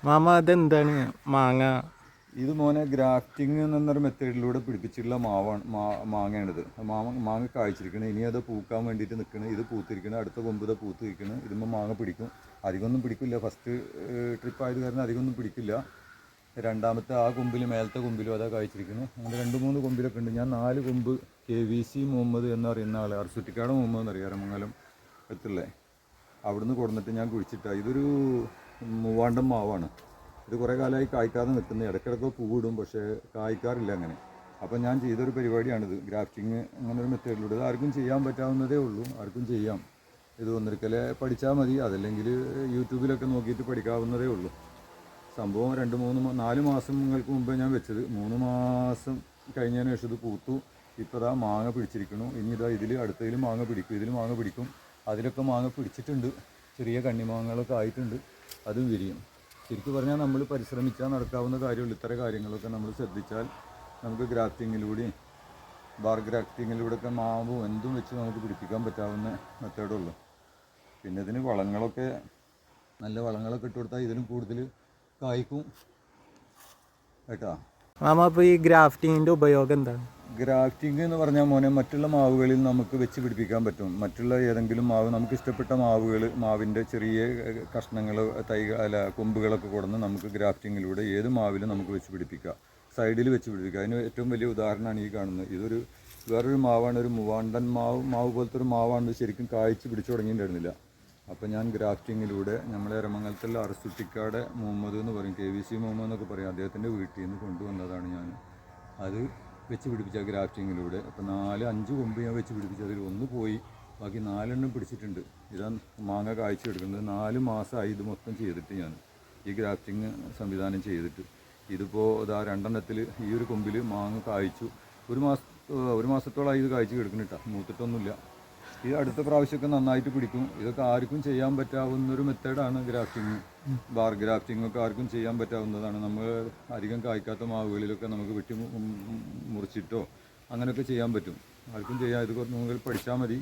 Mama അതെന്താണ് മാങ്ങ? ഇത് മോനെ ഗ്രാഫ്റ്റിംഗ് എന്നൊരു മെത്തേഡിലൂടെ പിടിപ്പിച്ചിട്ടുള്ള മാങ്ങയാണിത്. മാങ്ങ കായ്ച്ചിരിക്കണം. ഇനി അത് പൂക്കാൻ വേണ്ടിയിട്ട് നിൽക്കണം. ഇത് പൂത്തിരിക്കണം. അടുത്ത കൊമ്പ് ഇത് പൂത്തിരിക്കണം. ഇതുമ്പോൾ മാങ്ങ പിടിക്കും. അധികമൊന്നും പിടിക്കില്ല. ഫസ്റ്റ് ട്രിപ്പ് ആയത് കാരണം അധികമൊന്നും പിടിക്കില്ല. രണ്ടാമത്തെ ആ കൊമ്പിൽ മേലത്തെ കൊമ്പിലും അതാ കായ്ച്ചിരിക്കുന്നത്. അങ്ങനെ 2-3 കൊമ്പിലൊക്കെ ഉണ്ട്. ഞാൻ 4 കൊമ്പ് KVC മുഹമ്മദ് എന്നറിയുന്ന ആൾ, അർസുറ്റിക്കാട് മുഹമ്മദ് എന്നറിയാം, അരമംഗലം എത്തുള്ളേ, അവിടുന്ന് കൊടുന്നിട്ട് ഞാൻ കുഴിച്ചിട്ടാണ്. ഇതൊരു മൂവാണ്ടൻ മാവാണ്. ഇത് കുറേ കാലമായി കായ്ക്കാതെ നിൽക്കുന്നത്. ഇടയ്ക്കിടയ്ക്ക് പൂവിടും, പക്ഷേ കായ്ക്കാറില്ല അങ്ങനെ. അപ്പം ഞാൻ ചെയ്തൊരു പരിപാടിയാണിത്, ഗ്രാഫ്റ്റിങ് അങ്ങനെ ഒരു മെത്തേഡിലൂടെ. ഇത് ആർക്കും ചെയ്യാൻ പറ്റാവുന്നതേ ഉള്ളൂ, ആർക്കും ചെയ്യാം. ഇത് ഒന്നിരിക്കലെ പഠിച്ചാൽ മതി, അതല്ലെങ്കിൽ യൂട്യൂബിലൊക്കെ നോക്കിയിട്ട് പഠിക്കാവുന്നതേ ഉള്ളൂ. സംഭവം 2-4 മാസങ്ങൾക്ക് മുമ്പ് ഞാൻ വെച്ചത്. 3 മാസം കഴിഞ്ഞതിന് ശേഷം ഇത് പൂത്തു. ഇപ്പോൾ ഇതാ മാങ്ങ പിടിച്ചിരിക്കുന്നു. ഇനി ഇതാ അടുത്തതിലും മാങ്ങ പിടിക്കും, ഇതിൽ മാങ്ങ പിടിക്കും. അതിലൊക്കെ മാങ്ങ പിടിച്ചിട്ടുണ്ട്. ചെറിയ കണ്ണിമാങ്ങകളൊക്കെ ആയിട്ടുണ്ട്. അതും വിരിയും. ശരിക്കും പറഞ്ഞാൽ നമ്മൾ പരിശ്രമിച്ചാൽ നടക്കാവുന്ന കാര്യമുള്ളൂ. ഇത്തരം കാര്യങ്ങളൊക്കെ നമ്മൾ ശ്രദ്ധിച്ചാൽ നമുക്ക് ഗ്രാഫ്റ്റിങ്ങിലൂടെയും ബാർ ഗ്രാഫ്റ്റിങ്ങിലൂടെയൊക്കെ മാവും എന്തും വെച്ച് നമുക്ക് പിടിപ്പിക്കാൻ പറ്റാവുന്ന മെത്തേഡുള്ളൂ. പിന്നെ ഇതിന് വളങ്ങളൊക്കെ നല്ല വളങ്ങളൊക്കെ ഇട്ട് കൊടുത്താൽ ഇതിനും കൂടുതൽ കായ്ക്കും കേട്ടോ. മാമ അപ്പോൾ ഈ ഗ്രാഫ്റ്റിങ്ങിൻ്റെ ഉപയോഗം എന്താണ്? ഗ്രാഫ്റ്റിംഗ് എന്ന് പറഞ്ഞാൽ മോനെ, മറ്റുള്ള മാവുകളിൽ നമുക്ക് വെച്ച് പിടിപ്പിക്കാൻ പറ്റും. മറ്റുള്ള ഏതെങ്കിലും മാവ്, നമുക്ക് ഇഷ്ടപ്പെട്ട മാവിൻ്റെ ചെറിയ കഷ്ണങ്ങൾ, കൊമ്പുകളൊക്കെ കൊടുന്ന് നമുക്ക് ഗ്രാഫ്റ്റിങ്ങിലൂടെ ഏത് മാവിലും നമുക്ക് വെച്ച് പിടിപ്പിക്കാം, സൈഡിൽ വെച്ച് പിടിപ്പിക്കുക. അതിന് ഏറ്റവും വലിയ ഉദാഹരണമാണ് ഈ കാണുന്നത്. ഇതൊരു വേറൊരു മാവാണ്, ഒരു മൂവാണ്ടൻ മാവ് പോലത്തെ ഒരു മാവാണ്. ശരിക്കും കായ്ച്ച് പിടിച്ചു തുടങ്ങിയിട്ടുണ്ടായിരുന്നില്ല. അപ്പോൾ ഞാൻ ഗ്രാഫ്റ്റിങ്ങിലൂടെ നമ്മളെ എരമംഗലത്തുള്ള അർസുറ്റിക്കാട് മുഹമ്മദ് എന്ന് പറയും, KVC മുഹമ്മദ് എന്നൊക്കെ പറയും, അദ്ദേഹത്തിൻ്റെ വീട്ടിൽ നിന്ന് കൊണ്ടുവന്നതാണ് ഞാൻ. അത് വെച്ച് പിടിപ്പിച്ച ഗ്രാഫ്റ്റിങ്ങിലൂടെ. അപ്പോൾ 4-5 കൊമ്പ് ഞാൻ വെച്ച് പിടിപ്പിച്ചു. അതിൽ 1 പോയി, ബാക്കി 4 പിടിച്ചിട്ടുണ്ട്. ഇതാ മാങ്ങ കായ്ച്ചു എടുക്കുന്നത്. 4 മാസമായി ഇത് മൊത്തം ചെയ്തിട്ട് ഞാൻ ഈ ഗ്രാഫ്റ്റിംഗ് സംവിധാനം ചെയ്തിട്ട്. ഇതിപ്പോൾ ഇതാ 2 ഈ ഒരു കൊമ്പിൽ മാങ്ങ കായ്ച്ചു. ഒരു മാസത്തോളമായി ഇത് കായ്ച്ച് കിടക്കുന്നിട്ടാ, മൂത്തിട്ടൊന്നുമില്ല. ഈ അടുത്ത പ്രാവശ്യമൊക്കെ നന്നായിട്ട് പിടിക്കും. ഇതൊക്കെ ആർക്കും ചെയ്യാൻ പറ്റാവുന്നൊരു മെത്തേഡാണ് ഗ്രാഫ്റ്റിംഗ്. ബാർ ഗ്രാഫ്റ്റിംഗ് ഒക്കെ ആർക്കും ചെയ്യാൻ പറ്റാവുന്നതാണ്. നമ്മൾ അധികം കായ്ക്കാത്ത മാവുകളിലൊക്കെ നമുക്ക് വെട്ടി മുറിച്ചിട്ടോ അങ്ങനെയൊക്കെ ചെയ്യാൻ പറ്റും. ആർക്കും ചെയ്യാം. ഇത് നിങ്ങൾ പഠിച്ചാൽ മതി.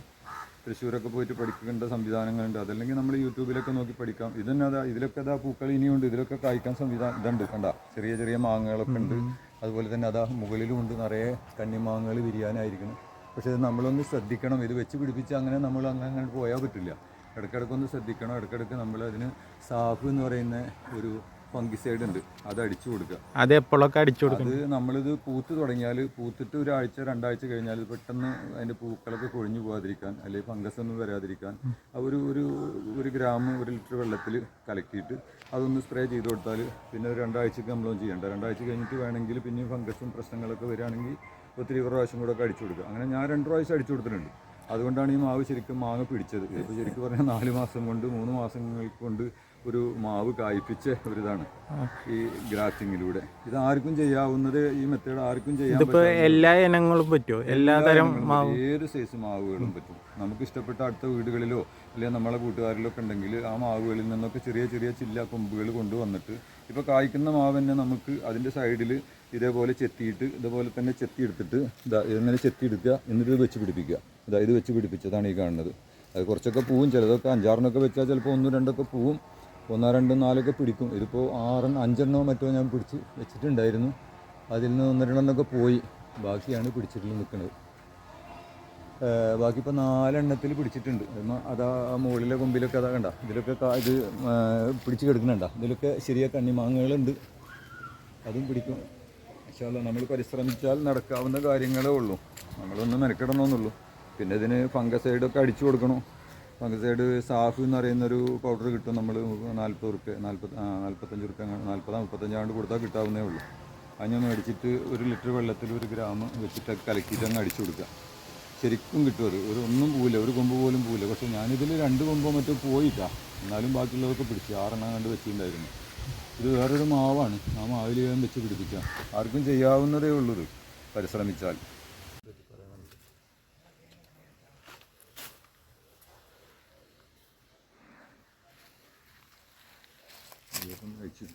തൃശ്ശൂരൊക്കെ പോയിട്ട് പഠിക്കേണ്ട സംവിധാനങ്ങളുണ്ട്. അതല്ലെങ്കിൽ നമ്മൾ യൂട്യൂബിലൊക്കെ നോക്കി പഠിക്കാം. ഇതന്നെ ഇതിലൊക്കെ പൂക്കൾ ഇനിയുണ്ട്. ഇതിലൊക്കെ കായ്ക്കാൻ ഇതുണ്ട്, കണ്ട ചെറിയ ചെറിയ മാങ്ങകളൊക്കെ ഉണ്ട്. അതുപോലെ തന്നെ മുകളിലും ഉണ്ട് നിറയെ കന്നിമാങ്ങകൾ വിരിയാനായിരിക്കണം. പക്ഷേ നമ്മളൊന്ന് ശ്രദ്ധിക്കണം. ഇത് വെച്ച് പിടിപ്പിച്ച് അങ്ങനെ നമ്മൾ അങ്ങനെ പോയാൽ പറ്റില്ല. ഇടയ്ക്കിടയ്ക്കൊന്ന് ശ്രദ്ധിക്കണം. ഇടയ്ക്കിടയ്ക്ക് നമ്മൾ അതിന് സാഫ് എന്ന് പറയുന്ന ഒരു ഫംഗിസൈഡ് ഉണ്ട്, അത് അടിച്ചു കൊടുക്കുക. അത് എപ്പോഴൊക്കെ അടിച്ചു കൊടുക്കുക? അത് നമ്മളിത് പൂത്ത് തുടങ്ങിയാൽ, പൂത്തിട്ട് 1-2 ആഴ്ച കഴിഞ്ഞാൽ പെട്ടെന്ന് അതിൻ്റെ പൂക്കളൊക്കെ കൊഴിഞ്ഞു പോകാതിരിക്കാൻ, അല്ലെങ്കിൽ ഫംഗസ് ഒന്നും വരാതിരിക്കാൻ ഒരു ഗ്രാം 1 ലിറ്റർ വെള്ളത്തിൽ കലക്കിയിട്ട് അതൊന്ന് സ്പ്രേ ചെയ്ത് കൊടുത്താൽ പിന്നെ 2 ആഴ്ചക്ക് നമ്മളൊന്നും ചെയ്യേണ്ട. 2 ആഴ്ച കഴിഞ്ഞിട്ട് വേണമെങ്കിൽ പിന്നെയും ഫംഗസും പ്രശ്നങ്ങളൊക്കെ വരികയാണെങ്കിൽ ഒത്തിരി പ്രാവശ്യം കൂടെ ഒക്കെ അടിച്ചു കൊടുക്കുക. അങ്ങനെ ഞാൻ 2 പ്രാവശ്യം അടിച്ചു കൊടുത്തിട്ടുണ്ട്. അതുകൊണ്ടാണ് ഈ മാവ് ശരിക്കും മാങ്ങ പിടിച്ചത്. ഇപ്പോൾ ശരിക്കും പറഞ്ഞാൽ 4 മാസം കൊണ്ട് 3 മാസങ്ങൾക്ക് കൊണ്ട് ഒരു മാവ് കായ്പ്പിച്ച ഒരിതാണ് ഈ ഗ്രാഫ്റ്റിങ്ങിലൂടെ. ഇത് ആർക്കും ചെയ്യാവുന്നത്, ഈ മെത്തേഡ് ആർക്കും ചെയ്യാൻ പറ്റും. എല്ലാ ഇനങ്ങളും പറ്റുമോ? എല്ലാ തരം ഏത് സൈസ് മാവുകളും പറ്റും. നമുക്ക് ഇഷ്ടപ്പെട്ട അടുത്ത വീടുകളിലോ അല്ലെങ്കിൽ നമ്മളെ കൂട്ടുകാരിലോ ഒക്കെ ഉണ്ടെങ്കിൽ ആ മാവുകളിൽ നിന്നൊക്കെ ചെറിയ ചെറിയ ചില്ല കൊമ്പുകൾ കൊണ്ടുവന്നിട്ട്, ഇപ്പോൾ കായ്ക്കുന്ന മാവ് തന്നെ നമുക്ക് അതിൻ്റെ സൈഡിൽ ഇതേപോലെ ചെത്തിയിട്ട്, ഇതുപോലെ തന്നെ ചെത്തിയെടുത്തിട്ട് ഇങ്ങനെ ചെത്തിയെടുക്കുക, എന്നിട്ട് വെച്ച് പിടിപ്പിക്കുക. ഇത് വെച്ച് പിടിപ്പിച്ചതാണ് ഈ കാണുന്നത്. അത് കുറച്ചൊക്കെ പൂവും, ചിലതൊക്കെ 5-6 വെച്ചാൽ ചിലപ്പോൾ 1-2 പൂവും, 1-2-4 പിടിക്കും. ഇതിപ്പോൾ 5 മറ്റോ ഞാൻ പിടിച്ച് വെച്ചിട്ടുണ്ടായിരുന്നു. അതിൽ നിന്ന് 1-2 പോയി, ബാക്കിയാണ് പിടിച്ചിട്ട് നിൽക്കുന്നത്. ബാക്കി ഇപ്പോൾ 4 പിടിച്ചിട്ടുണ്ട്. അതാ മുകളിലെ കൊമ്പിലൊക്കെ അതാ കണ്ട, ഇതിലൊക്കെ ഇത് പിടിച്ച് കിടക്കുന്നുണ്ട. ഇതിലൊക്കെ ശരിയാ കണ്ണിമാങ്ങകളുണ്ട്, അതും പിടിക്കും. പക്ഷേ നമ്മൾ പരിശ്രമിച്ചാൽ നടക്കാവുന്ന കാര്യങ്ങളേ ഉള്ളൂ. നമ്മളൊന്ന് മെനക്കെടണമെന്നുള്ളൂ. പിന്നെ ഇതിന് ഫംഗസൈഡൊക്കെ അടിച്ചു കൊടുക്കണം. ഫംഗസൈഡ് സാഫ് എന്ന് പറയുന്നൊരു പൗഡർ കിട്ടും. നമ്മൾ 40 റുപ്യ 45 റുപ്യ 40-35 കൊടുത്താൽ കിട്ടാവുന്നേ ഉള്ളൂ. അത് ഞാൻ മേടിച്ചിട്ട് 1 ലിറ്റർ വെള്ളത്തിൽ 1 ഗ്രാം വെച്ചിട്ട് കലക്കിയിട്ട് അങ്ങ് അടിച്ചു കൊടുക്കുക. ശരിക്കും കിട്ടും. അത് ഒന്നും പോവില്ല, ഒരു കൊമ്പ് പോലും പോവില്ല. പക്ഷേ ഞാനിതിൽ 2 കൊമ്പോ മറ്റോ പോയിട്ടാ, എന്നാലും ബാക്കിയുള്ളതൊക്കെ പിടിച്ച് 6 കണ്ട് വെച്ചിട്ടുണ്ടായിരുന്നു. ഇത് വേറൊരു മാവാണ്. ആ മാവിൽ ഞാൻ വെച്ച് പിടിപ്പിക്കാം. ആർക്കും ചെയ്യാവുന്നതേ ഉള്ളൂ ഇത് പരിശ്രമിച്ചാൽ. കഴിച്ചു